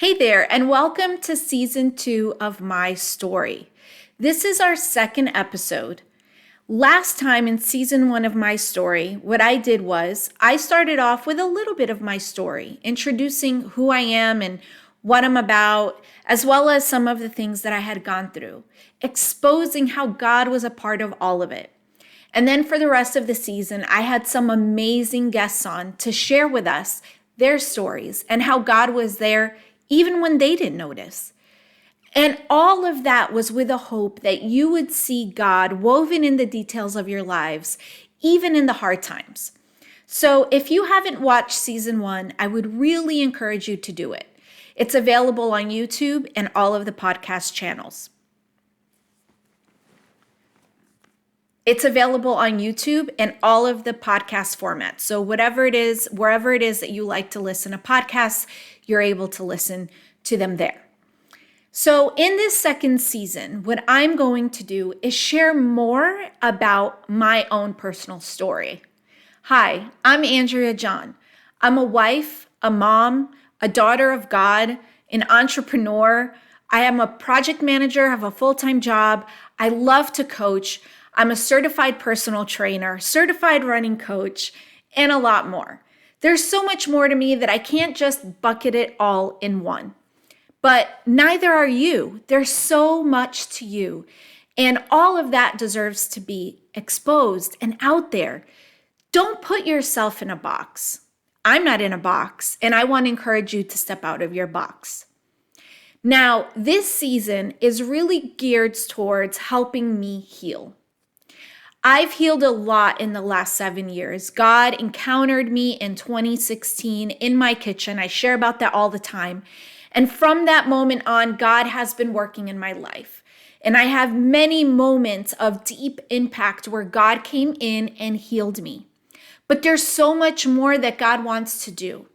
Hey there, and welcome to season 2 of my story. This is our second episode. Last time in season 1 of my story, what I did was I started off with a little bit of my story, introducing who I am and what I'm about, as well as some of the things that I had gone through, exposing how God was a part of all of it. And then for the rest of the season, I had some amazing guests on to share with us their stories and how God was there even when they didn't notice. And all of that was with a hope that you would see God woven in the details of your lives, even in the hard times. So if you haven't watched season 1, I would really encourage you to do it. It's available on YouTube and all of the podcast channels. It's available on YouTube and all of the podcast formats. So whatever it is, wherever it is that you like to listen to podcasts, you're able to listen to them there. So in this second season, what I'm going to do is share more about my own personal story. Hi, I'm Andrea John. I'm a wife, a mom, a daughter of God, an entrepreneur. I am a project manager, have a full-time job. I love to coach. I'm a certified personal trainer, certified running coach, and a lot more. There's so much more to me that I can't just bucket it all in one. But neither are you. There's so much to you. And all of that deserves to be exposed and out there. Don't put yourself in a box. I'm not in a box, and I want to encourage you to step out of your box. Now, this season is really geared towards helping me heal. I've healed a lot in the last 7 years. God encountered me in 2016 in my kitchen. I share about that all the time. And from that moment on, God has been working in my life. And I have many moments of deep impact where God came in and healed me. But there's so much more that God wants to do.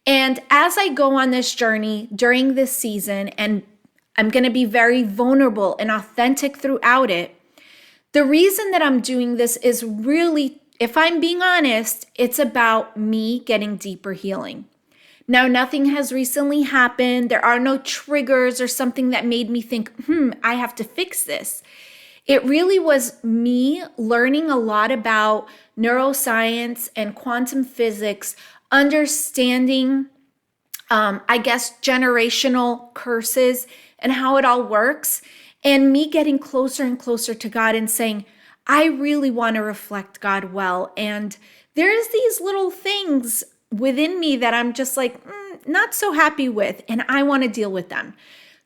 And as I go on this journey during this season, and I'm going to be very vulnerable and authentic throughout it, the reason that I'm doing this is really, if I'm being honest, it's about me getting deeper healing. Now, nothing has recently happened. There are no triggers or something that made me think, I have to fix this. It really was me learning a lot about neuroscience and quantum physics, understanding, generational curses and how it all works. And me getting closer and closer to God and saying, I really want to reflect God well. And there's these little things within me that I'm just like, not so happy with, and I want to deal with them.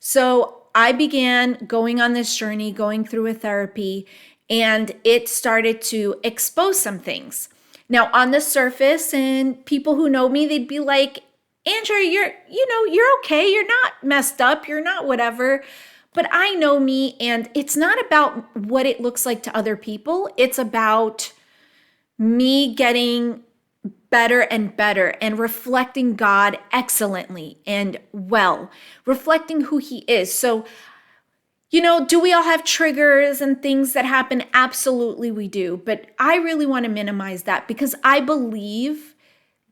So I began going on this journey, going through a therapy, and it started to expose some things. Now, on the surface, and people who know me, they'd be like, Andrea, you're okay. You're not messed up. You're not whatever. But I know me, and it's not about what it looks like to other people. It's about me getting better and better and reflecting God excellently and well, reflecting who He is. So, do we all have triggers and things that happen? Absolutely we do. But I really want to minimize that because I believe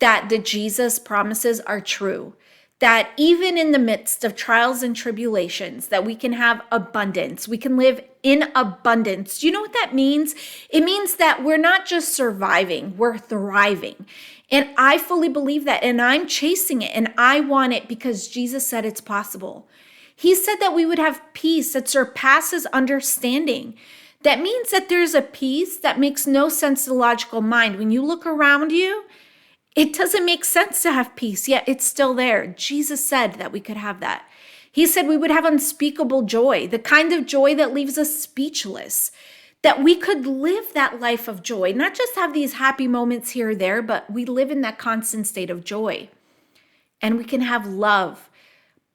that the Jesus promises are true. That even in the midst of trials and tribulations, that we can have abundance. We can live in abundance. Do you know what that means? It means that we're not just surviving, we're thriving. And I fully believe that, and I'm chasing it, and I want it because Jesus said it's possible. He said that we would have peace that surpasses understanding. That means that there's a peace that makes no sense to the logical mind. When you look around you, it doesn't make sense to have peace, yet it's still there. Jesus said that we could have that. He said we would have unspeakable joy, the kind of joy that leaves us speechless, that we could live that life of joy, not just have these happy moments here or there, but we live in that constant state of joy. And we can have love,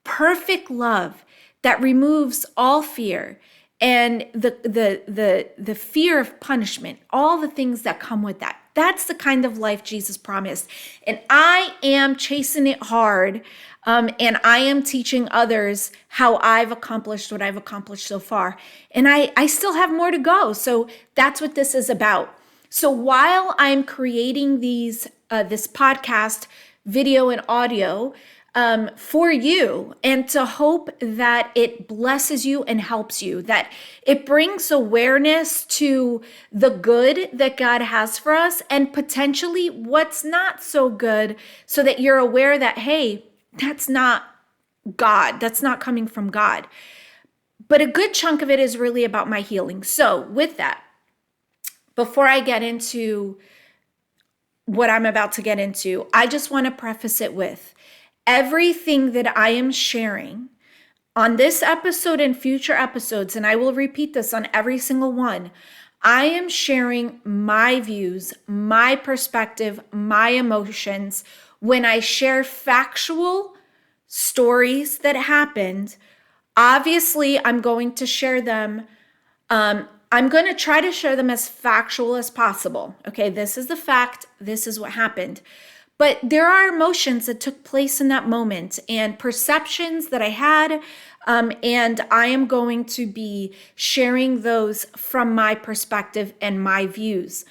perfect love that removes all fear and the fear of punishment, all the things that come with that. That's the kind of life Jesus promised. And I am chasing it hard. And I am teaching others how I've accomplished what I've accomplished so far. And I still have more to go. So that's what this is about. So while I'm creating this podcast, video and audio, for you, and to hope that it blesses you and helps you, that it brings awareness to the good that God has for us and potentially what's not so good, so that you're aware that, hey, that's not God, that's not coming from God. But a good chunk of it is really about my healing. So with that, before I get into what I'm about to get into, I just want to preface it with everything that I am sharing on this episode and future episodes, and I will repeat this on every single one. I am sharing my views, my perspective, my emotions. When I share factual stories that happened, obviously I'm going to share them. I'm going to try to share them as factual as possible. Okay, this is the fact. This is what happened. But there are emotions that took place in that moment and perceptions that I had. And I am going to be sharing those from my perspective and my views.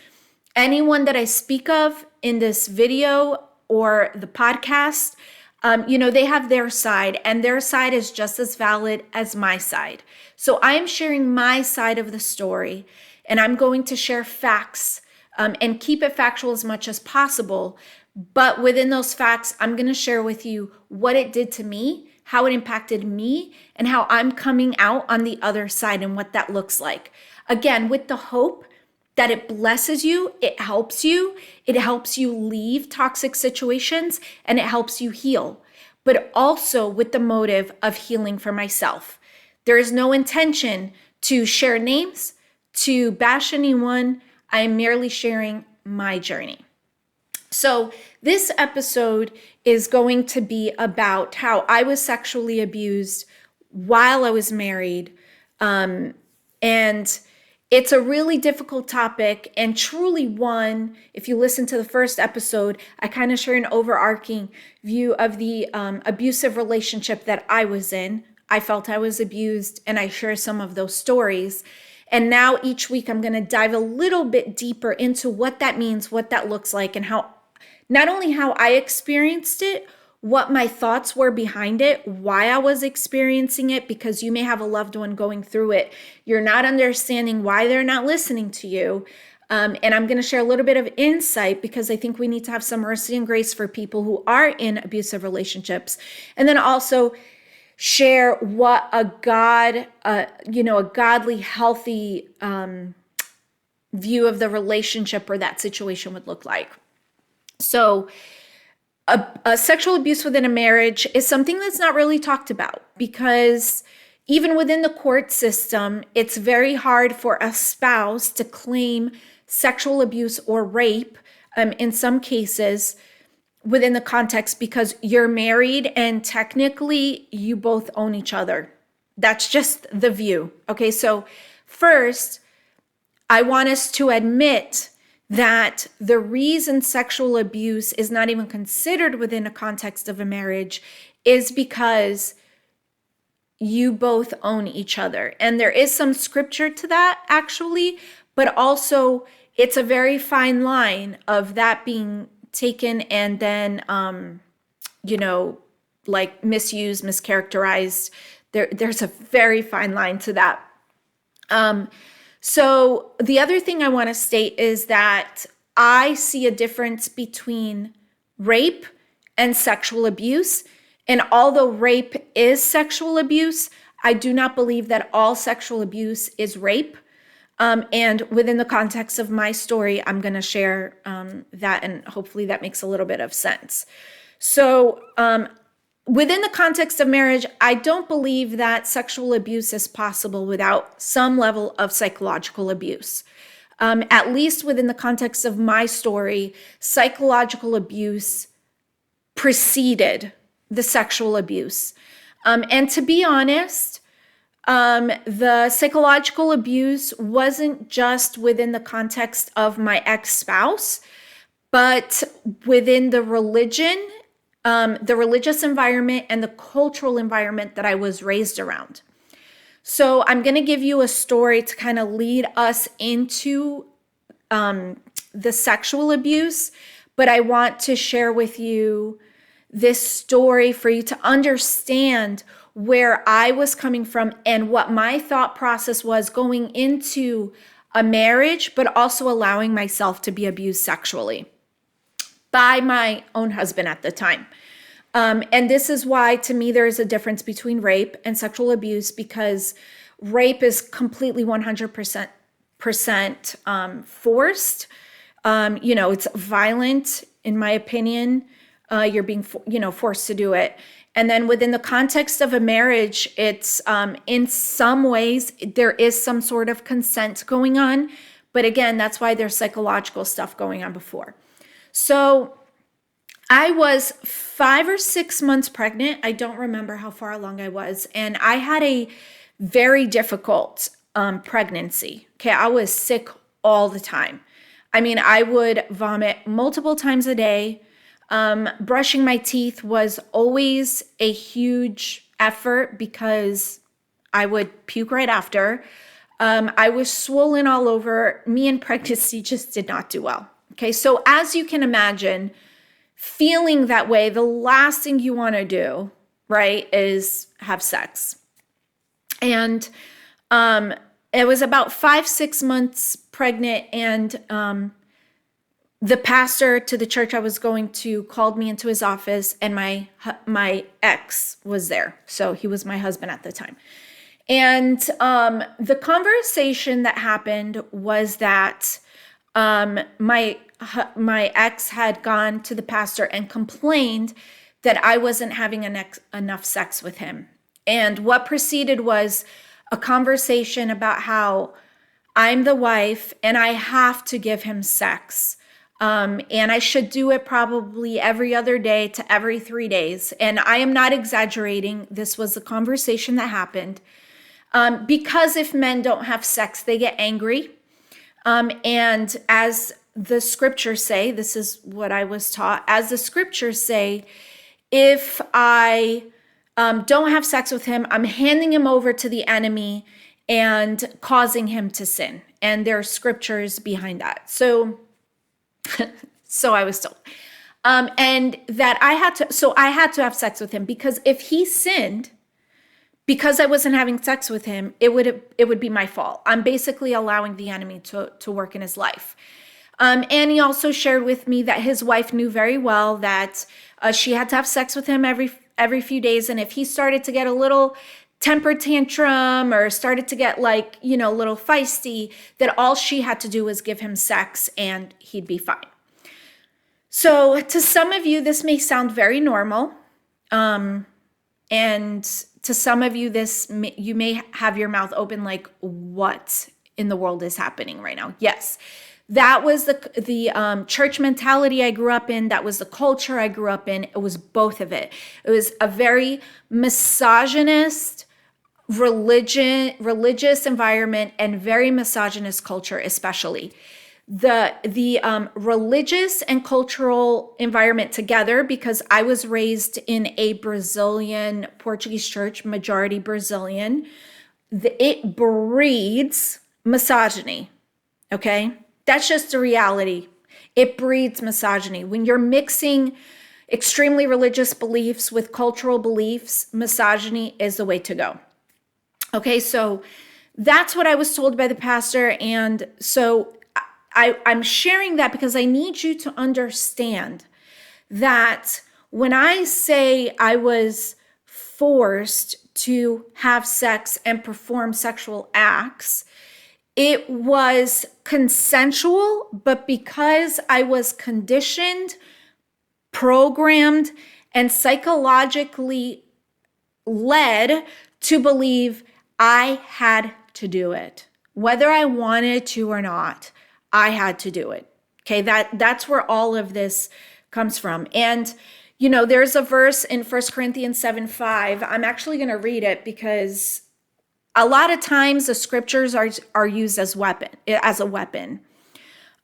Anyone that I speak of in this video or the podcast, they have their side, and their side is just as valid as my side. So I am sharing my side of the story, and I'm going to share facts and keep it factual as much as possible. But within those facts, I'm going to share with you what it did to me, how it impacted me, and how I'm coming out on the other side and what that looks like. Again, with the hope that it blesses you, it helps you leave toxic situations, and it helps you heal, but also with the motive of healing for myself. There is no intention to share names, to bash anyone. I am merely sharing my journey. So this episode is going to be about how I was sexually abused while I was married. And it's a really difficult topic, and truly one, if you listen to the first episode, I kind of share an overarching view of the abusive relationship that I was in. I felt I was abused, and I share some of those stories. And now each week I'm going to dive a little bit deeper into what that means, what that looks like, and how, not only how I experienced it, what my thoughts were behind it, why I was experiencing it, because you may have a loved one going through it. You're not understanding why they're not listening to you. And I'm going to share a little bit of insight, because I think we need to have some mercy and grace for people who are in abusive relationships. And then also share what a godly, healthy view of the relationship or that situation would look like. So a sexual abuse within a marriage is something that's not really talked about, because even within the court system, it's very hard for a spouse to claim sexual abuse or rape in some cases within the context, because you're married and technically you both own each other. That's just the view. Okay, so first, I want us to admit that the reason sexual abuse is not even considered within a context of a marriage is because you both own each other. And there is some scripture to that, actually, but also it's a very fine line of that being taken and then, like misused, mischaracterized. There's a very fine line to that. So the other thing I want to state is that I see a difference between rape and sexual abuse. And although rape is sexual abuse, I do not believe that all sexual abuse is rape. And within the context of my story, I'm going to share that, and hopefully that makes a little bit of sense. So within the context of marriage, I don't believe that sexual abuse is possible without some level of psychological abuse. At least within the context of my story, psychological abuse preceded the sexual abuse. And to be honest, the psychological abuse wasn't just within the context of my ex-spouse, but within the religion, the religious environment, and the cultural environment that I was raised around. So I'm going to give you a story to kind of lead us into the sexual abuse, but I want to share with you this story for you to understand where I was coming from and what my thought process was going into a marriage, but also allowing myself to be abused sexually by my own husband at the time. And this is why, to me, there is a difference between rape and sexual abuse, because rape is completely 100% forced. It's violent, in my opinion. You're being, forced to do it. And then within the context of a marriage, it's in some ways, there is some sort of consent going on. But again, that's why there's psychological stuff going on before. So I was 5 or 6 months pregnant. I don't remember how far along I was. And I had a very difficult pregnancy. Okay, I was sick all the time. I mean, I would vomit multiple times a day. Brushing my teeth was always a huge effort because I would puke right after. I was swollen all over. Me and pregnancy just did not do well. Okay, so as you can imagine, feeling that way, the last thing you want to do, right, is have sex. And it was about 5, 6 months pregnant, and the pastor to the church I was going to called me into his office, and my ex was there. So he was my husband at the time. And the conversation that happened was that my ex had gone to the pastor and complained that I wasn't having enough sex with him. And what preceded was a conversation about how I'm the wife and I have to give him sex. And I should do it probably every other day to every 3 days. And I am not exaggerating. This was a conversation that happened. Because if men don't have sex, they get angry. And as the scriptures say, this is what I was taught, as the scriptures say, if I don't have sex with him, I'm handing him over to the enemy and causing him to sin. And there are scriptures behind that. So I was told. And that I had to have sex with him, because if he sinned, because I wasn't having sex with him, it would be my fault. I'm basically allowing the enemy to work in his life. And he also shared with me that his wife knew very well that she had to have sex with him every few days. And if he started to get a little temper tantrum or started to get a little feisty, that all she had to do was give him sex and he'd be fine. So to some of you, this may sound very normal. And to some of you, you may have your mouth open like, what in the world is happening right now? Yes, that was the church mentality I grew up in. That was the culture I grew up in. It was both of it. It was a very misogynist, religious environment, and very misogynist culture, especially. The religious and cultural environment together, because I was raised in a Brazilian Portuguese church, majority Brazilian, it breeds misogyny, okay? That's just the reality. It breeds misogyny. When you're mixing extremely religious beliefs with cultural beliefs, misogyny is the way to go. Okay, so that's what I was told by the pastor, and so I'm sharing that because I need you to understand that when I say I was forced to have sex and perform sexual acts, it was consensual, but because I was conditioned, programmed, and psychologically led to believe I had to do it, whether I wanted to or not. I had to do it. Okay, that's where all of this comes from. And, there's a verse in 1 Corinthians 7:5. I'm actually going to read it because a lot of times the scriptures are used as a weapon.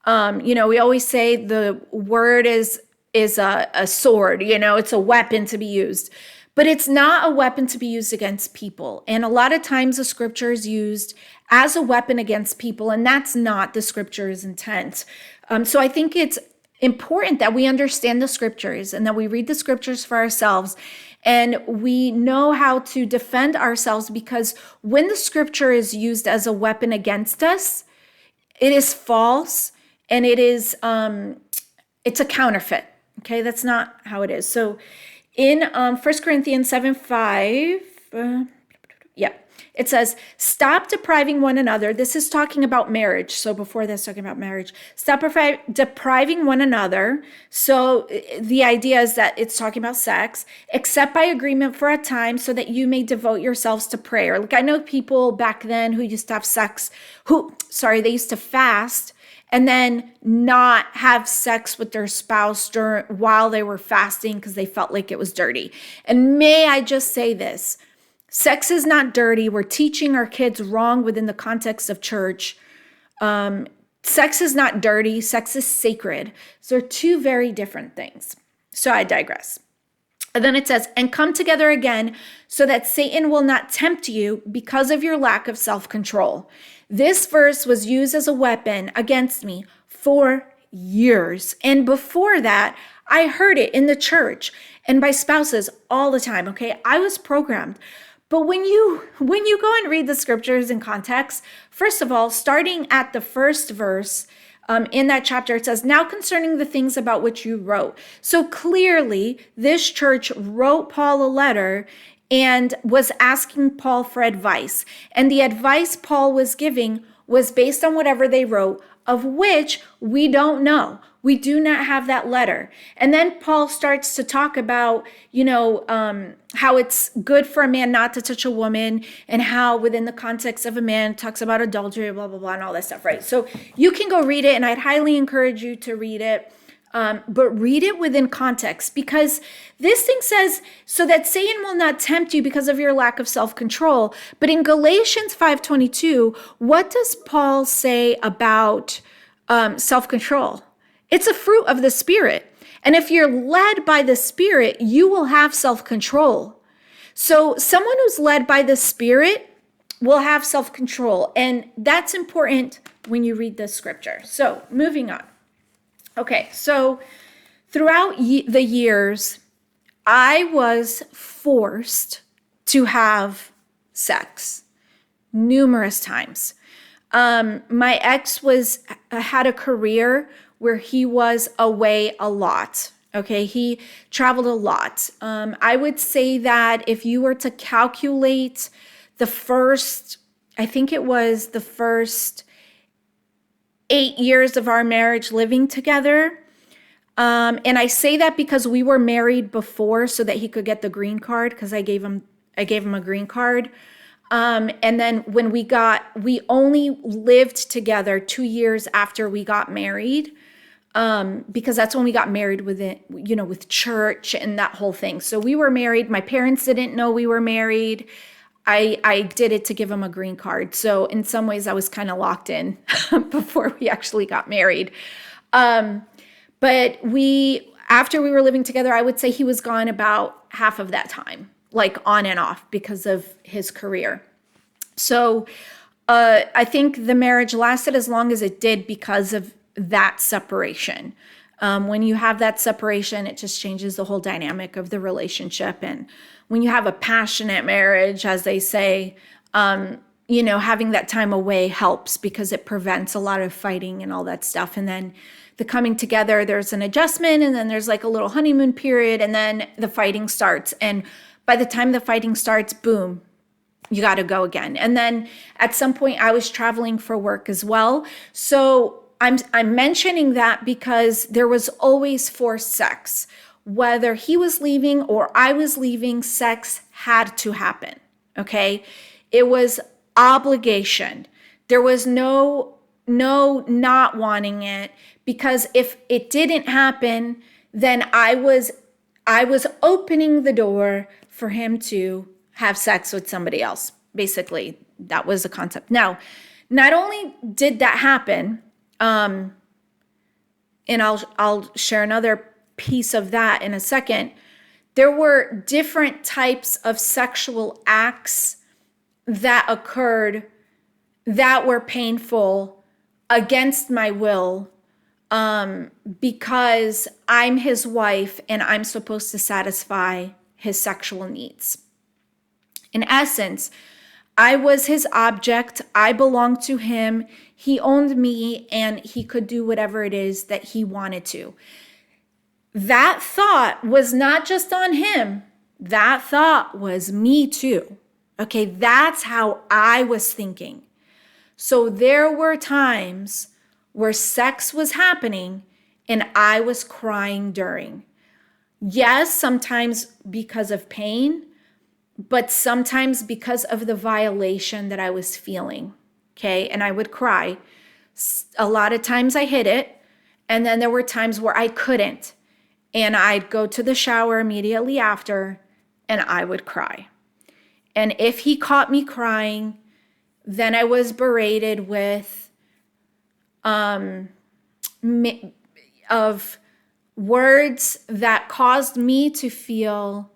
We always say the word is a sword, it's a weapon to be used. But it's not a weapon to be used against people. And a lot of times the scripture is used as a weapon against people, and that's not the scripture's intent. So I think it's important that we understand the scriptures and that we read the scriptures for ourselves and we know how to defend ourselves, because when the scripture is used as a weapon against us, it is false and it's a counterfeit. Okay, that's not how it is. So in 1 Corinthians 7:5, it says, stop depriving one another. This is talking about marriage. So before this, talking about marriage. Stop depriving one another. So the idea is that it's talking about sex, except by agreement for a time, so that you may devote yourselves to prayer. Like, I know people back then who used to have sex, they used to fast and then not have sex with their spouse while they were fasting because they felt like it was dirty. And may I just say this? Sex is not dirty. We're teaching our kids wrong within the context of church. Sex is not dirty. Sex is sacred. So they're two very different things. So I digress. And then it says, and come together again so that Satan will not tempt you because of your lack of self-control. This verse was used as a weapon against me for years. And before that, I heard it in the church and by spouses all the time. Okay, I was programmed. But when you go and read the scriptures in context, first of all, starting at the first verse in that chapter, it says, now concerning the things about which you wrote. So clearly, this church wrote Paul a letter and was asking Paul for advice. And the advice Paul was giving was based on whatever they wrote, of which we don't know. We do not have that letter. And then Paul starts to talk about, how it's good for a man not to touch a woman, and how within the context of a man talks about adultery, blah, blah, blah, and all that stuff, right? So you can go read it, and I'd highly encourage you to read it. But read it within context, because this thing says, so that Satan will not tempt you because of your lack of self-control. But in Galatians 5:22, what does Paul say about self-control? It's a fruit of the Spirit. And if you're led by the Spirit, you will have self-control. So someone who's led by the Spirit will have self-control. And that's important when you read the scripture. So moving on. Okay, so throughout the years, I was forced to have sex numerous times. My ex had a career where he was away a lot. Okay, he traveled a lot. I would say that if you were to calculate the first 8 years of our marriage living together. And I say that because we were married before so that he could get the green card, because I gave him a green card. And then when we only lived together 2 years after we got married, because that's when we got married with church and that whole thing. So we were married. My parents didn't know we were married. I did it to give him a green card. So in some ways I was kind of locked in before we actually got married. But after we were living together, I would say he was gone about half of that time, like on and off because of his career. So I think the marriage lasted as long as it did because of that separation. When you have that separation, it just changes the whole dynamic of the relationship. And when you have a passionate marriage, as they say, having that time away helps because it prevents a lot of fighting and all that stuff. And then the coming together, there's an adjustment, and then there's like a little honeymoon period, and then the fighting starts. And by the time the fighting starts, boom, you got to go again. And then at some point I was traveling for work as well. So I'm mentioning that because there was always forced sex. Whether he was leaving or I was leaving, sex had to happen, okay? It was obligation. There was no not wanting it, because if it didn't happen, then I was opening the door for him to have sex with somebody else. Basically, that was the concept. Now, not only did that happen, and I'll share another piece of that in a second. There were different types of sexual acts that occurred that were painful against my will, because I'm his wife and I'm supposed to satisfy his sexual needs. In essence, I was his object. I belonged to him. He owned me and he could do whatever it is that he wanted to. That thought was not just on him. That thought was me too. Okay, that's how I was thinking. So there were times where sex was happening and I was crying during. Yes, sometimes because of pain, but sometimes because of the violation that I was feeling. Okay, and I would cry. A lot of times I hid it, and then there were times where I couldn't. And I'd go to the shower immediately after and I would cry. And if he caught me crying, then I was berated with of words that caused me to feel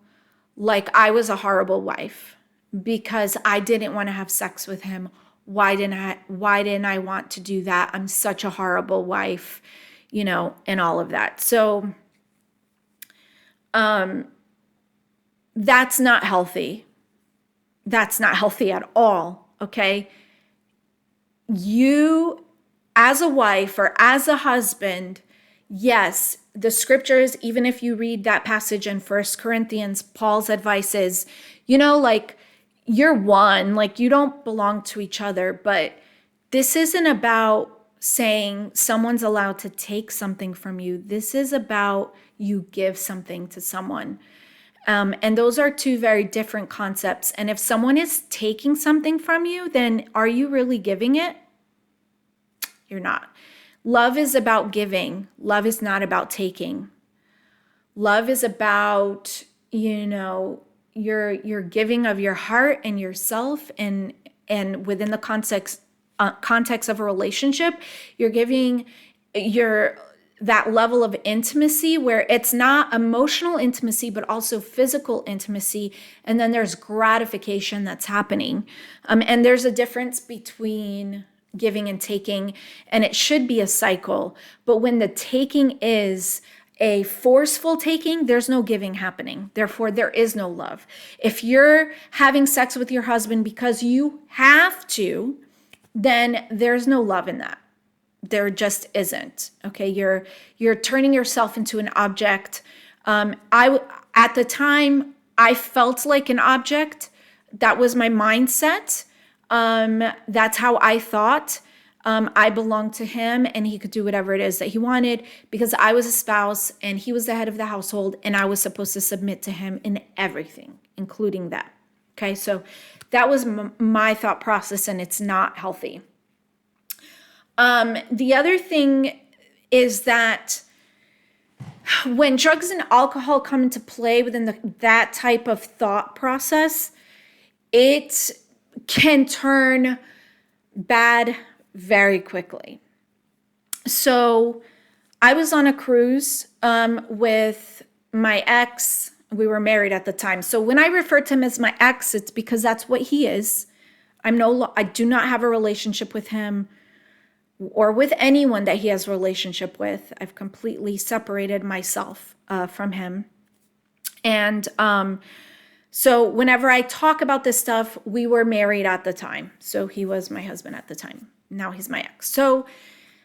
like I was a horrible wife because I didn't want to have sex with him. Why didn't I want to do that? I'm such a horrible wife, and all of that. So that's not healthy. That's not healthy at all, okay? You, as a wife or as a husband, yes, the scriptures, even if you read that passage in 1 Corinthians, Paul's advice is, you're one, you don't belong to each other, but this isn't about saying someone's allowed to take something from you. This is about you give something to someone. And those are two very different concepts. And if someone is taking something from you, then are you really giving it? You're not. Love is about giving. Love is not about taking. Love is about, your giving of your heart and yourself, and within the context of a relationship, you're giving that level of intimacy where it's not emotional intimacy, but also physical intimacy. And then there's gratification that's happening. And there's a difference between giving and taking, and it should be a cycle. But when the taking is a forceful taking, there's no giving happening. Therefore, there is no love. If you're having sex with your husband because you have to, then there's no love in that. There just isn't. Okay, you're turning yourself into an object. At the time, I felt like an object. That was my mindset. That's how I thought. I belonged to him and he could do whatever it is that he wanted because I was a spouse and he was the head of the household and I was supposed to submit to him in everything, including that. Okay, so that was my thought process, and it's not healthy. The other thing is that when drugs and alcohol come into play within that type of thought process, it can turn bad very quickly. So I was on a cruise with my ex. We were married at the time. So when I refer to him as my ex, it's because that's what he is. I do not have a relationship with him or with anyone that he has a relationship with. I've completely separated myself from him. And so whenever I talk about this stuff, we were married at the time. So he was my husband at the time. Now he's my ex. So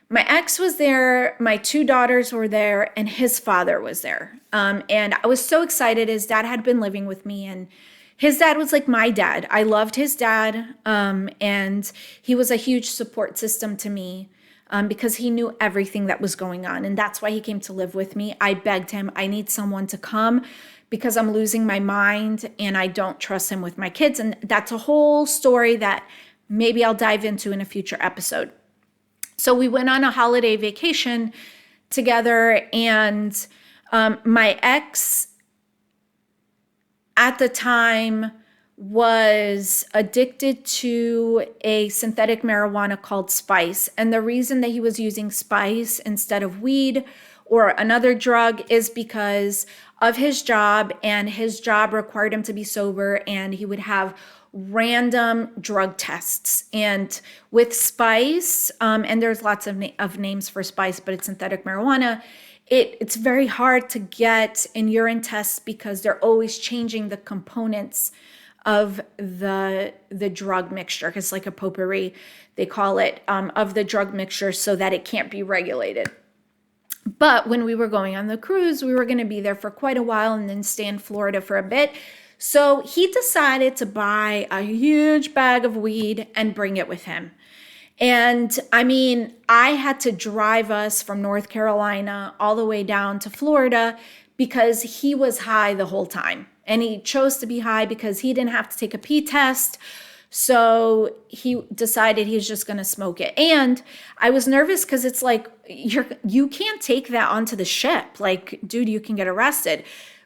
my ex was there, my two daughters were there, and his father was there. And I was so excited. His dad had been living with me, and his dad was like my dad. I loved his dad, and he was a huge support system to me because he knew everything that was going on. And that's why he came to live with me. I begged him, I need someone to come because I'm losing my mind and I don't trust him with my kids. And that's a whole story that maybe I'll dive into in a future episode. So we went on a holiday vacation together, and my ex at the time was addicted to a synthetic marijuana called Spice. And the reason that he was using Spice instead of weed or another drug is because of his job, and his job required him to be sober, and he would have random drug tests. And with spice, and there's lots of names for spice, but it's synthetic marijuana, it's very hard to get in urine tests because they're always changing the components of the drug mixture. It's like a potpourri, they call it, of the drug mixture, so that it can't be regulated. But when we were going on the cruise, we were going to be there for quite a while and then stay in Florida for a bit. So he decided to buy a huge bag of weed and bring it with him. And I mean, I had to drive us from North Carolina all the way down to Florida because he was high the whole time. And he chose to be high because he didn't have to take a pee test. So he decided he's just going to smoke it. And I was nervous because it's like, you can't take that onto the ship. Like, dude, you can get arrested.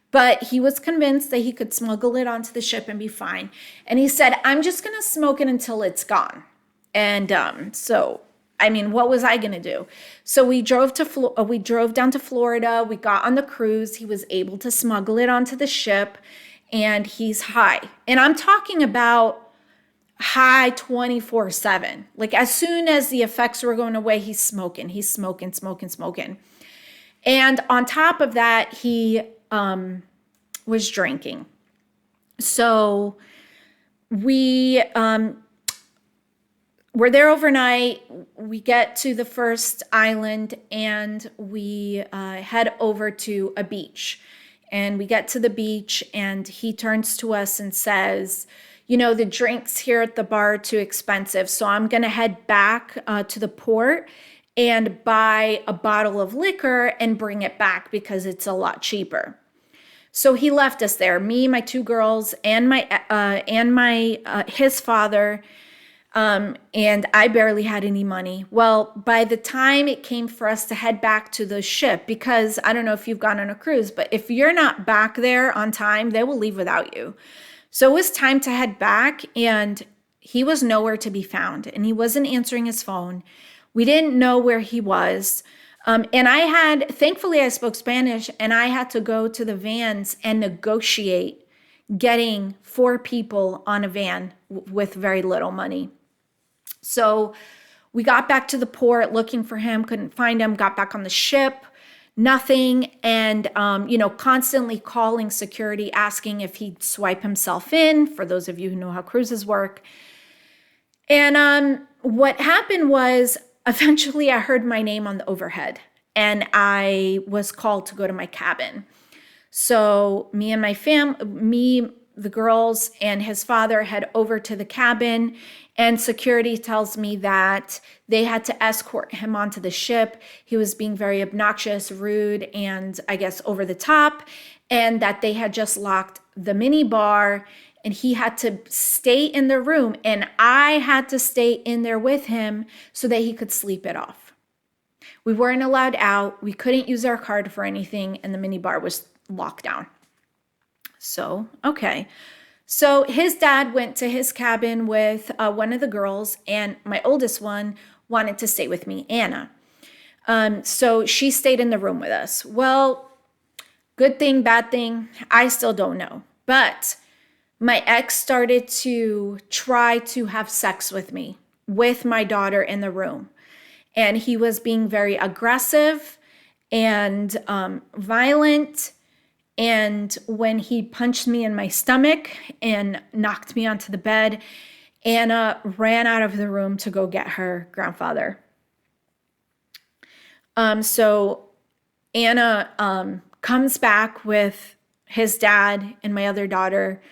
But he was convinced that he could smuggle it onto the ship and be fine. And he said, I'm just going to smoke it until it's gone. And so, I mean, what was I going to do? So we drove down to Florida. We got on the cruise. He was able to smuggle it onto the ship, and he's high. And I'm talking about high 24/7. Like, as soon as the effects were going away, he's smoking. And on top of that, he was drinking. So we we're there overnight. We get to the first island, and we head over to a beach. And we get to the beach, and he turns to us and says, you know, the drinks here at the bar are too expensive, so I'm going to head back to the port and buy a bottle of liquor and bring it back because it's a lot cheaper. So he left us there, me, my two girls, and his father. And I barely had any money. Well, by the time it came for us to head back to the ship, because I don't know if you've gone on a cruise, but if you're not back there on time, they will leave without you. So it was time to head back, and he was nowhere to be found, and he wasn't answering his phone. We didn't know where he was. And thankfully I spoke Spanish, and I had to go to the vans and negotiate getting 4 people on a van with very little money. So we got back to the port looking for him, couldn't find him, got back on the ship, nothing. And, constantly calling security, asking if he'd swipe himself in, for those of you who know how cruises work. And what happened was, eventually I heard my name on the overhead, and I was called to go to my cabin. So me, the girls, and his father head over to the cabin, and security tells me that they had to escort him onto the ship. He was being very obnoxious, rude, and I guess over the top, and that they had just locked the mini bar, and he had to stay in the room, and I had to stay in there with him so that he could sleep it off. We weren't allowed out. We couldn't use our card for anything, and the mini bar was locked down. So, okay. So his dad went to his cabin with one of the girls, and my oldest one wanted to stay with me, Anna. So she stayed in the room with us. Well, good thing, bad thing, I still don't know. But my ex started to try to have sex with me, with my daughter in the room. And he was being very aggressive and violent. And when he punched me in my stomach and knocked me onto the bed, Anna ran out of the room to go get her grandfather. So Anna comes back with his dad and my other daughter,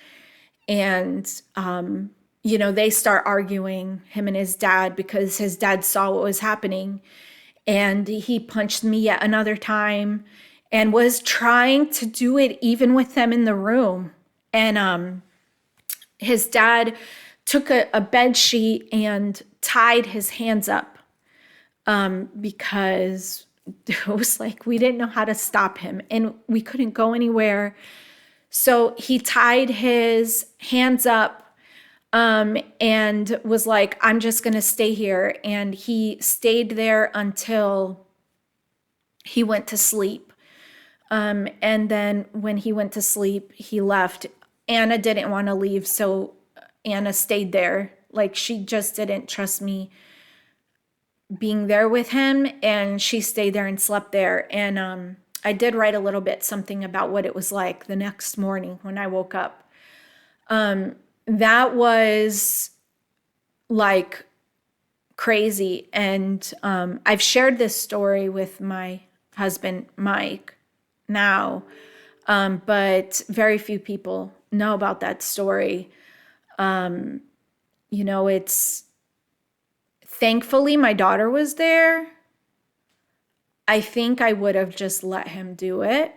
and they start arguing, him and his dad, because his dad saw what was happening, and he punched me yet another time and was trying to do it even with them in the room. And his dad took a bed sheet and tied his hands up because it was like we didn't know how to stop him, and we couldn't go anywhere. So he tied his hands up and was like, I'm just going to stay here. And he stayed there until he went to sleep. And then when he went to sleep, he left. Anna didn't want to leave, so Anna stayed there. Like, she just didn't trust me being there with him, and she stayed there and slept there. And I did write a little bit something about what it was like the next morning when I woke up. That was like crazy. And I've shared this story with my husband, Mike, now, but very few people know about that story. It's thankfully my daughter was there. I think I would have just let him do it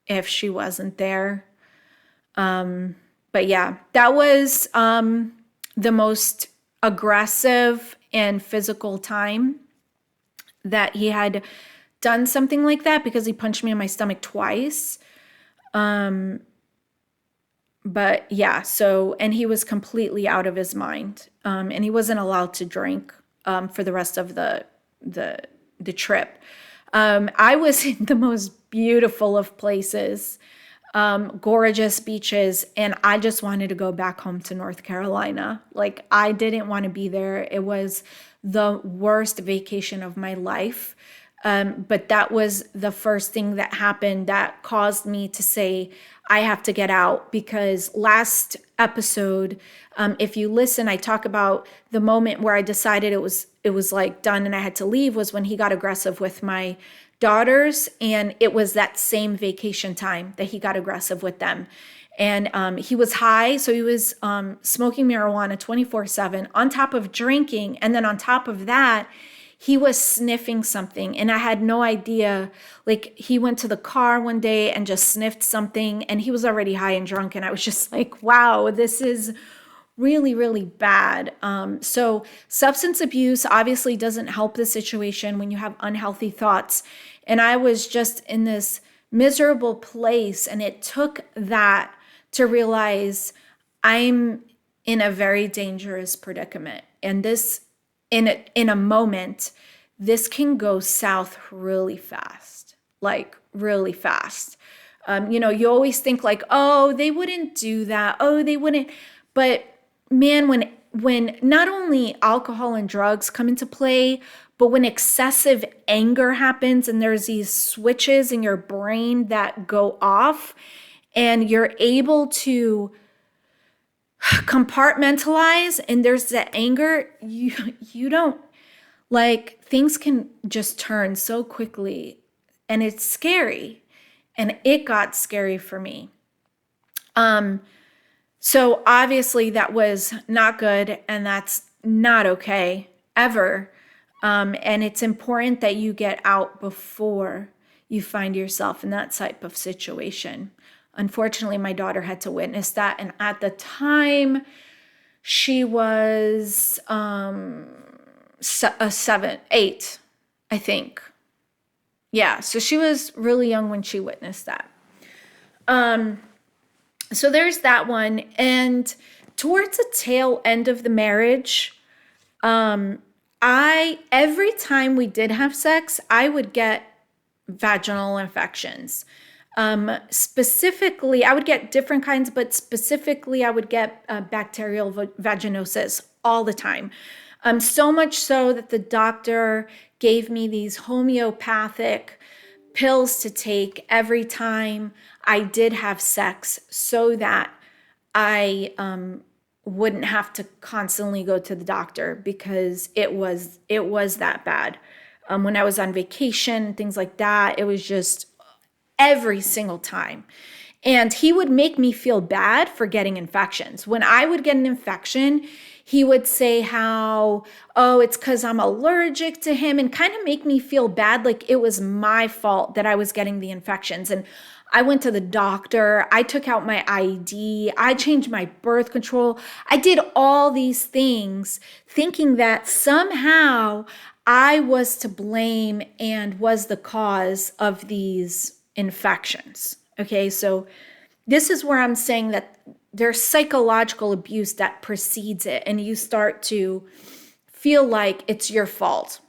if she wasn't there. But yeah, that was the most aggressive and physical time that he had done something like that, because he punched me in my stomach twice. But yeah, and he was completely out of his mind. And he wasn't allowed to drink for the rest of the trip. I was in the most beautiful of places, gorgeous beaches, and I just wanted to go back home to North Carolina. Like, I didn't want to be there. It was the worst vacation of my life. But that was the first thing that happened that caused me to say, I have to get out. Because last episode, if you listen, I talk about the moment where I decided it was like done and I had to leave, was when he got aggressive with my daughters. And it was that same vacation time that he got aggressive with them. And he was high, so he was smoking marijuana 24/7 on top of drinking. And then on top of that, he was sniffing something, and I had no idea. Like, he went to the car one day and just sniffed something, and he was already high and drunk. And I was just like, wow, this is really, really bad. So substance abuse obviously doesn't help the situation when you have unhealthy thoughts. And I was just in this miserable place, and it took that to realize I'm in a very dangerous predicament. And this, in a moment, this can go south really fast, like really fast. You always think like, oh, they wouldn't do that. Oh, they wouldn't. But man, when not only alcohol and drugs come into play, but when excessive anger happens and there's these switches in your brain that go off, and you're able to compartmentalize, and there's that anger, you don't, like, things can just turn so quickly, and it's scary. And it got scary for me. So obviously that was not good, and that's not okay ever. And it's important that you get out before you find yourself in that type of situation. Unfortunately, my daughter had to witness that. And at the time, she was 7, 8, I think. Yeah, so she was really young when she witnessed that. So there's that one. And towards the tail end of the marriage, every time we did have sex, I would get vaginal infections. Specifically, I would get different kinds, but specifically I would get bacterial vaginosis all the time. So much so that the doctor gave me these homeopathic pills to take every time I did have sex, so that I wouldn't have to constantly go to the doctor, because it was that bad. When I was on vacation, things like that, it was just every single time. And he would make me feel bad for getting infections. When I would get an infection, he would say how, oh, it's because I'm allergic to him, and kind of make me feel bad, like it was my fault that I was getting the infections. And I went to the doctor, I took out my ID, I changed my birth control. I did all these things thinking that somehow I was to blame and was the cause of these infections. Okay, so this is where I'm saying that there's psychological abuse that precedes it, and you start to feel like it's your fault.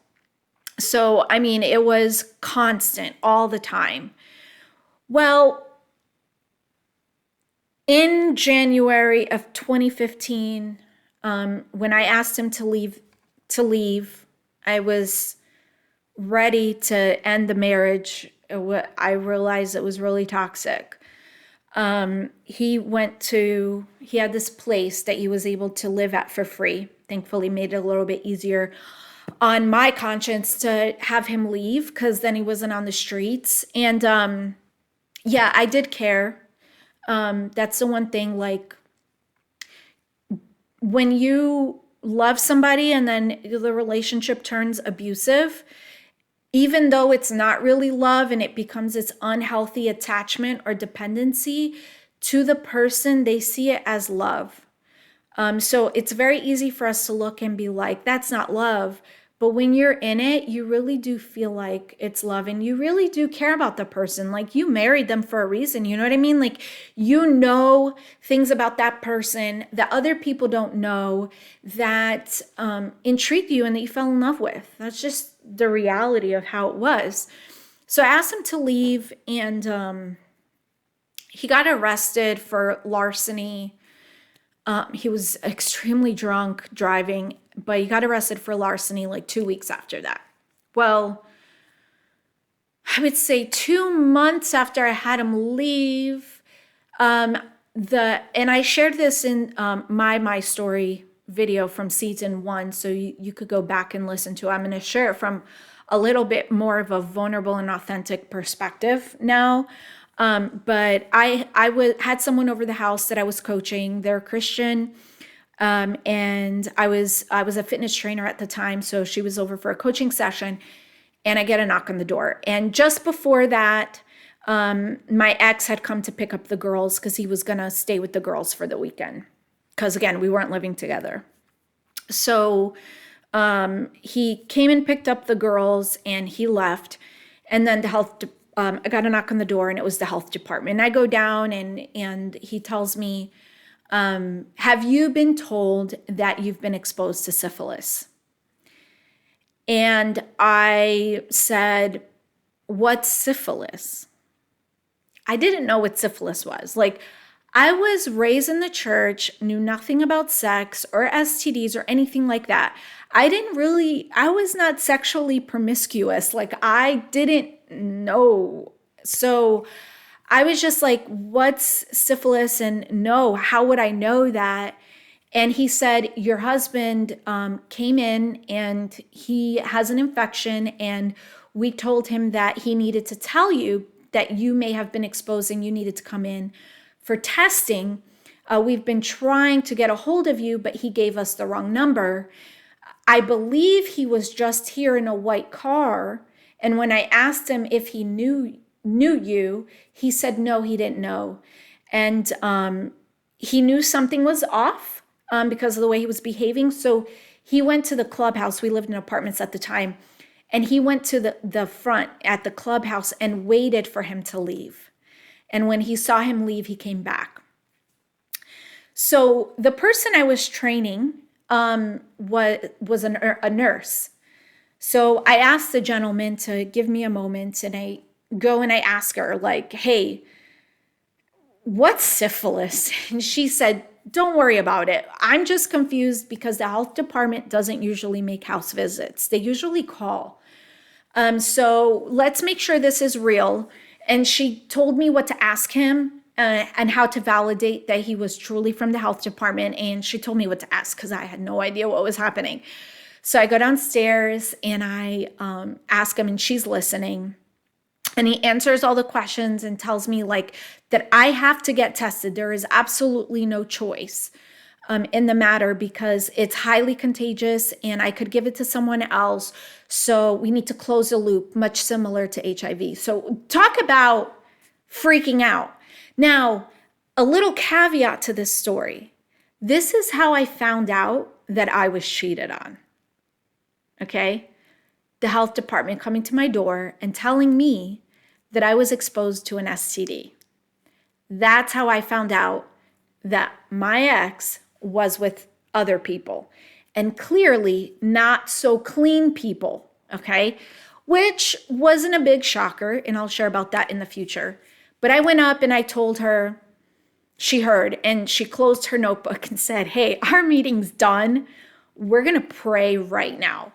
So, I mean, it was constant all the time. Well, in January of 2015, when I asked him to leave, I was ready to end the marriage. I realized it was really toxic. He had this place that he was able to live at for free. Thankfully, made it a little bit easier on my conscience to have him leave because then he wasn't on the streets. And yeah, I did care. That's the one thing, like, when you love somebody and then the relationship turns abusive, even though it's not really love and it becomes this unhealthy attachment or dependency to the person, they see it as love. So it's very easy for us to look and be like, that's not love. But when you're in it, you really do feel like it's love and you really do care about the person. Like, you married them for a reason. You know what I mean? Like, you know things about that person that other people don't know that intrigue you and that you fell in love with. That's just the reality of how it was. So I asked him to leave, and he got arrested for larceny. He was extremely drunk driving, but he got arrested for larceny like 2 weeks after that. Well, I would say 2 months after I had him leave, and I shared this in my story video from season 1, so you could go back and listen to it. I'm going to share it from a little bit more of a vulnerable and authentic perspective now. But I had someone over the house that I was coaching. They're Christian, and I was a fitness trainer at the time, so she was over for a coaching session, and I get a knock on the door. And just before that, my ex had come to pick up the girls because he was gonna stay with the girls for the weekend. Because again, we weren't living together. So he came and picked up the girls, and he left, and then I got a knock on the door, and it was the health department. And I go down, and he tells me, have you been told that you've been exposed to syphilis? And I said, what's syphilis? I didn't know what syphilis was. Like, I was raised in the church, knew nothing about sex or STDs or anything like that. I was not sexually promiscuous. Like, I didn't know. So I was just like, what's syphilis? And no, how would I know that? And he said, your husband came in and he has an infection, and we told him that he needed to tell you that you may have been exposed and you needed to come in for testing. We've been trying to get a hold of you, but he gave us the wrong number. I believe he was just here in a white car. And when I asked him if he knew you, he said no, he didn't know. And he knew something was off because of the way he was behaving. So he went to the clubhouse. We lived in apartments at the time. And he went to the front at the clubhouse and waited for him to leave. And when he saw him leave, he came back. So the person I was training was a nurse. So I asked the gentleman to give me a moment, and I go and I ask her, like, hey, what's syphilis? And she said, don't worry about it. I'm just confused because the health department doesn't usually make house visits. They usually call. So let's make sure this is real. And she told me what to ask him and how to validate that he was truly from the health department. And she told me what to ask because I had no idea what was happening. So I go downstairs and I ask him, and she's listening. And he answers all the questions and tells me, like, that I have to get tested. There is absolutely no choice in the matter because it's highly contagious and I could give it to someone else. So we need to close the loop, much similar to HIV. So talk about freaking out. Now, a little caveat to this story. This is how I found out that I was cheated on. Okay? The health department coming to my door and telling me that I was exposed to an STD. That's how I found out that my ex was with other people, and clearly not so clean people, okay? Which wasn't a big shocker, and I'll share about that in the future. But I went up and I told her, she heard, and she closed her notebook and said, hey, our meeting's done. We're going to pray right now.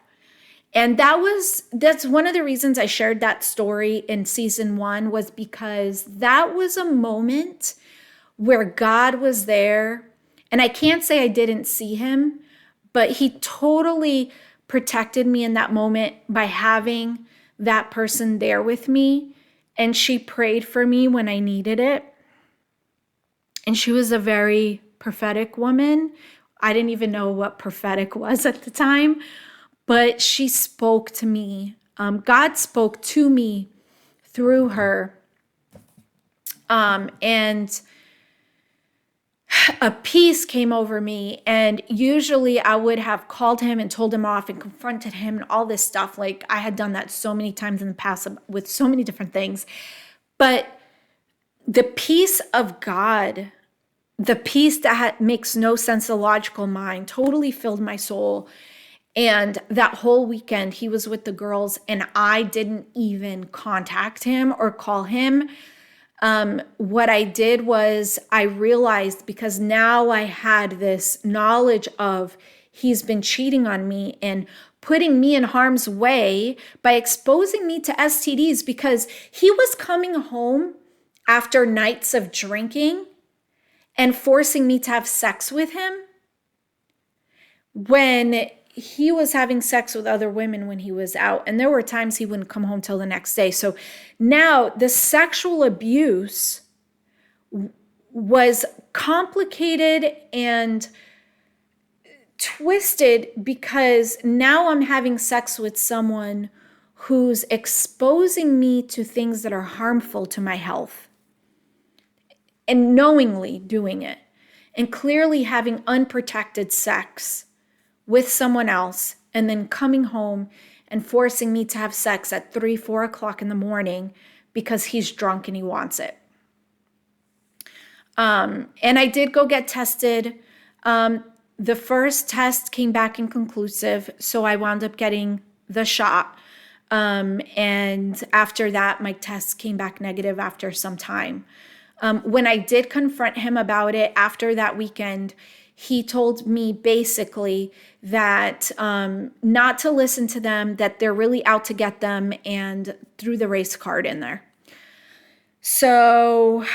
And that's one of the reasons I shared that story in season 1, was because that was a moment where God was there. And I can't say I didn't see him, but he totally protected me in that moment by having that person there with me. And she prayed for me when I needed it. And she was a very prophetic woman. I didn't even know what prophetic was at the time, but she spoke to me. God spoke to me through her. And a peace came over me. And usually I would have called him and told him off and confronted him and all this stuff. Like, I had done that so many times in the past with so many different things. But the peace of God, the peace that makes no sense to the logical mind, totally filled my soul. And that whole weekend, he was with the girls, and I didn't even contact him or call him. What I did was I realized, because now I had this knowledge of he's been cheating on me and putting me in harm's way by exposing me to STDs, because he was coming home after nights of drinking and forcing me to have sex with him when he was having sex with other women when he was out. And there were times he wouldn't come home till the next day. So now the sexual abuse was complicated and twisted, because now I'm having sex with someone who's exposing me to things that are harmful to my health, and knowingly doing it, and clearly having unprotected sex with someone else, and then coming home and forcing me to have sex at 3, 4 o'clock in the morning because he's drunk and he wants it. And I did go get tested. The first test came back inconclusive, so I wound up getting the shot. And after that, my tests came back negative after some time. When I did confront him about it after that weekend, he told me basically that not to listen to them, that they're really out to get them, and threw the race card in there. So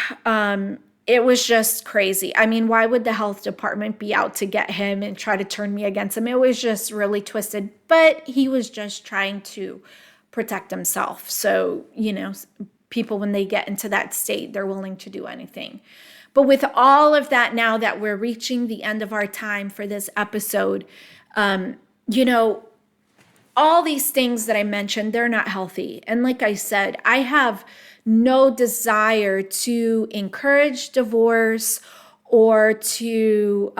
it was just crazy. I mean, why would the health department be out to get him and try to turn me against him? It was just really twisted, but he was just trying to protect himself. So, people, when they get into that state, they're willing to do anything. But with all of that, now that we're reaching the end of our time for this episode, all these things that I mentioned, they're not healthy. And like I said, I have no desire to encourage divorce or to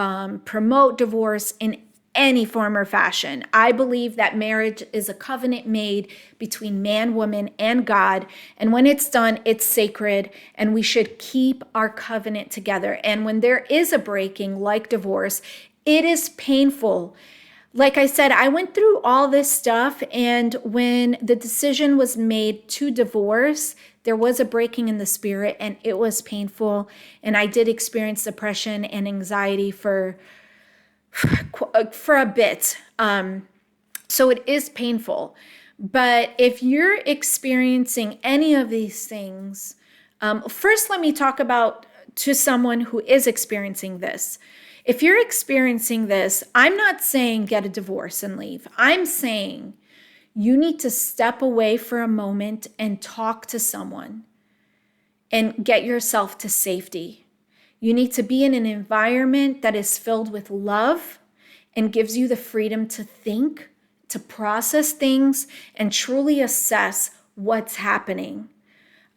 promote divorce in any form or fashion. I believe that marriage is a covenant made between man, woman, and God. And when it's done, it's sacred, and we should keep our covenant together. And when there is a breaking, like divorce, it is painful. Like I said, I went through all this stuff, and when the decision was made to divorce, there was a breaking in the spirit, and it was painful. And I did experience depression and anxiety for a bit. So it is painful. But if you're experiencing any of these things, first let me talk about to someone who is experiencing this. If you're experiencing this, I'm not saying get a divorce and leave. I'm saying you need to step away for a moment and talk to someone and get yourself to safety. You need to be in an environment that is filled with love and gives you the freedom to think, to process things, and truly assess what's happening.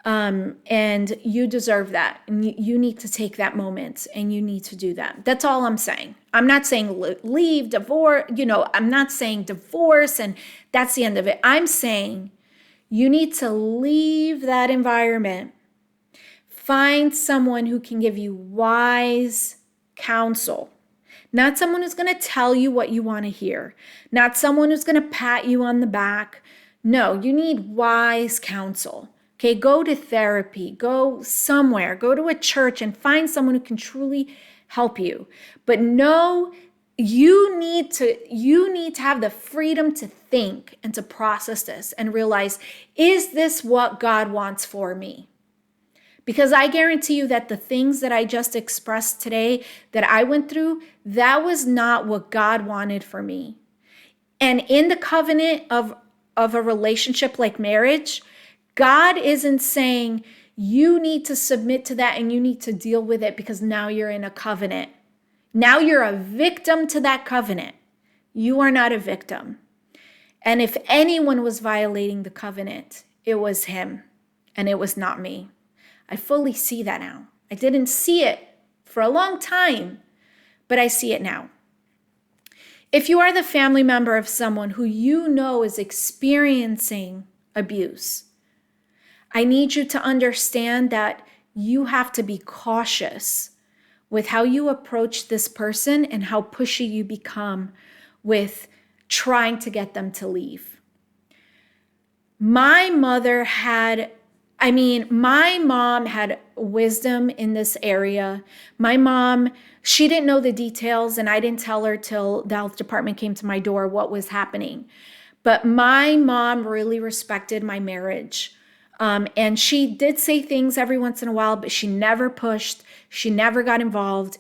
And you deserve that. And you need to take that moment, and you need to do that. That's all I'm saying. I'm not saying leave, divorce, I'm not saying divorce and that's the end of it. I'm saying you need to leave that environment. Find someone who can give you wise counsel. Not someone who's going to tell you what you want to hear. Not someone who's going to pat you on the back. No, you need wise counsel. Okay, go to therapy, go somewhere, go to a church and find someone who can truly help you. But no, you need to have the freedom to think and to process this and realize, is this what God wants for me? Because I guarantee you that the things that I just expressed today that I went through, that was not what God wanted for me. And in the covenant of a relationship like marriage, God isn't saying you need to submit to that and you need to deal with it because now you're in a covenant. Now you're a victim to that covenant. You are not a victim. And if anyone was violating the covenant, it was him and it was not me. I fully see that now. I didn't see it for a long time, but I see it now. If you are the family member of someone who you know is experiencing abuse, I need you to understand that you have to be cautious with how you approach this person and how pushy you become with trying to get them to leave. My mom had wisdom in this area. My mom, she didn't know the details, and I didn't tell her till the health department came to my door what was happening. But my mom really respected my marriage. And she did say things every once in a while, but she never pushed. She never got involved.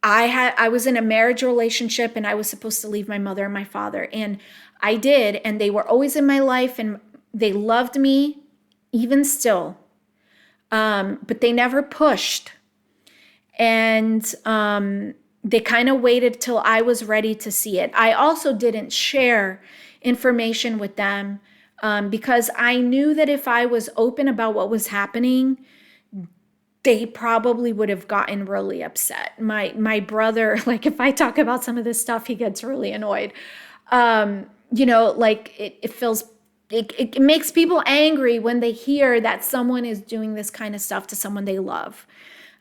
I was in a marriage relationship and I was supposed to leave my mother and my father. And I did. And they were always in my life and they loved me even still. But they never pushed. And they kind of waited till I was ready to see it. I also didn't share information with them because I knew that if I was open about what was happening, they probably would have gotten really upset. My brother, like if I talk about some of this stuff, he gets really annoyed. It makes people angry when they hear that someone is doing this kind of stuff to someone they love.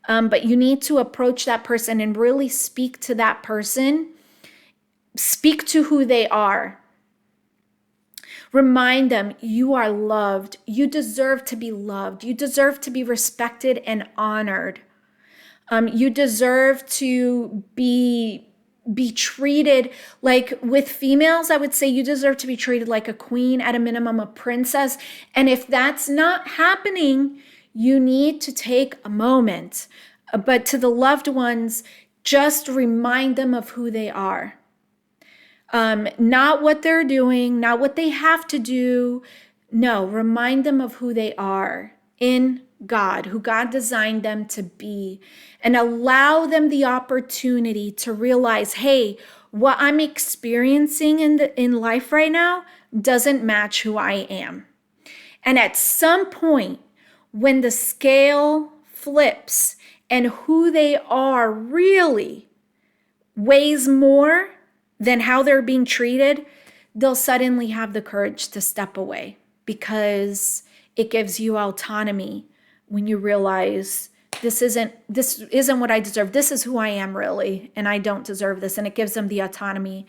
But you need to approach that person and really speak to that person. Speak to who they are. Remind them you are loved. You deserve to be loved. You deserve to be respected and honored. You deserve to be treated like, with females, I would say you deserve to be treated like a queen, at a minimum, a princess. And if that's not happening, you need to take a moment. But to the loved ones, just remind them of who they are. Not what they're doing, not what they have to do. No, remind them of who they are in God, who God designed them to be, and allow them the opportunity to realize, hey, what I'm experiencing in life right now doesn't match who I am. And at some point, when the scale flips and who they are really weighs more than how they're being treated, they'll suddenly have the courage to step away, because it gives you autonomy when you realize this isn't what I deserve. This is who I am really, and I don't deserve this. And it gives them the autonomy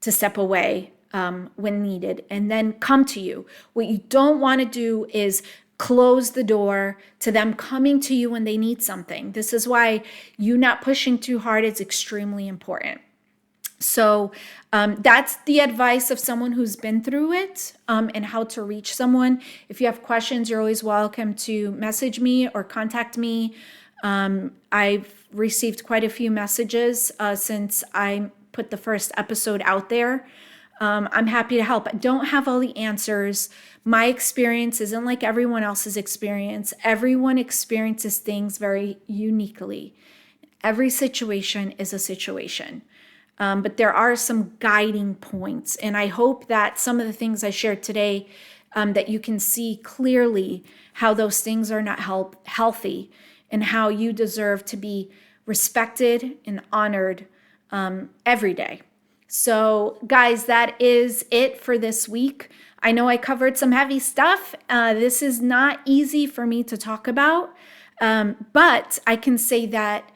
to step away when needed and then come to you. What you don't want to do is close the door to them coming to you when they need something. This is why you not pushing too hard is extremely important. So that's the advice of someone who's been through it, and how to reach someone. If you have questions, you're always welcome to message me or contact me. I've received quite a few messages since I put the first episode out there. I'm happy to help. I don't have all the answers. My experience isn't like everyone else's experience. Everyone experiences things very uniquely. Every situation is a situation. But there are some guiding points. And I hope that some of the things I shared today, that you can see clearly how those things are not healthy, and how you deserve to be respected and honored every day. So guys, that is it for this week. I know I covered some heavy stuff. This is not easy for me to talk about, but I can say that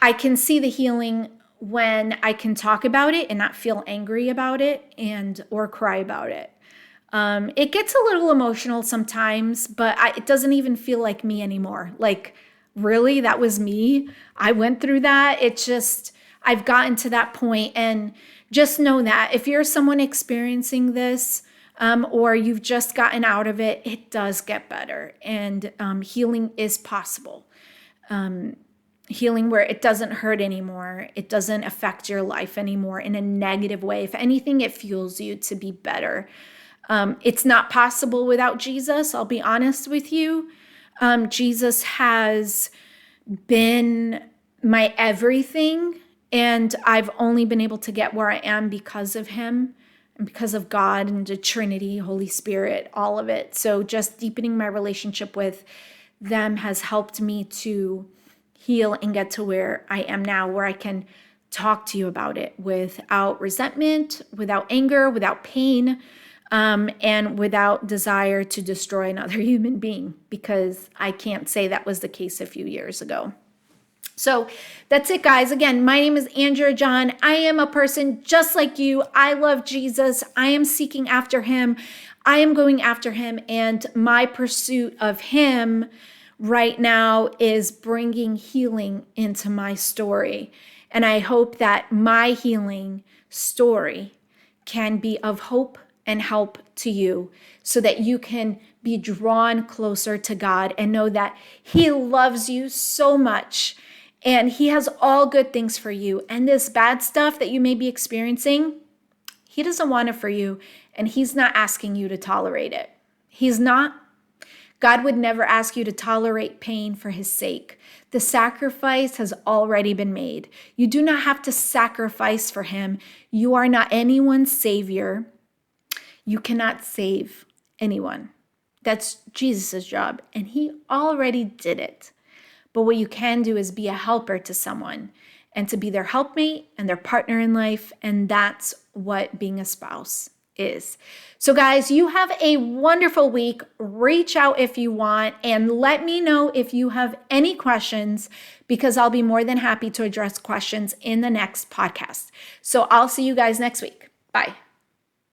I can see the healing when I can talk about it and not feel angry about it or cry about it. It gets a little emotional sometimes, but it doesn't even feel like me anymore. Like, really, that was me. I went through that. It's just, I've gotten to that point, and just know that if you're someone experiencing this, or you've just gotten out of it, it does get better, and healing is possible. Healing where it doesn't hurt anymore. It doesn't affect your life anymore in a negative way. If anything, it fuels you to be better. It's not possible without Jesus. I'll be honest with you. Jesus has been my everything, and I've only been able to get where I am because of him and because of God and the Trinity, Holy Spirit, all of it. So just deepening my relationship with them has helped me to heal and get to where I am now, where I can talk to you about it without resentment, without anger, without pain, and without desire to destroy another human being, because I can't say that was the case a few years ago. So that's it, guys. Again, my name is Andrea John. I am a person just like you. I love Jesus. I am seeking after him. I am going after him, and my pursuit of him right now is bringing healing into my story. And I hope that my healing story can be of hope and help to you, so that you can be drawn closer to God and know that he loves you so much, and he has all good things for you. And this bad stuff that you may be experiencing, he doesn't want it for you, and he's not asking you to tolerate it. He's not. God would never ask you to tolerate pain for his sake. The sacrifice has already been made. You do not have to sacrifice for him. You are not anyone's savior. You cannot save anyone. That's Jesus' job, and he already did it. But what you can do is be a helper to someone, and to be their helpmate and their partner in life, and that's what being a spouse is. So guys, you have a wonderful week. Reach out if you want, and let me know if you have any questions, because I'll be more than happy to address questions in the next podcast. So I'll see you guys next week. Bye.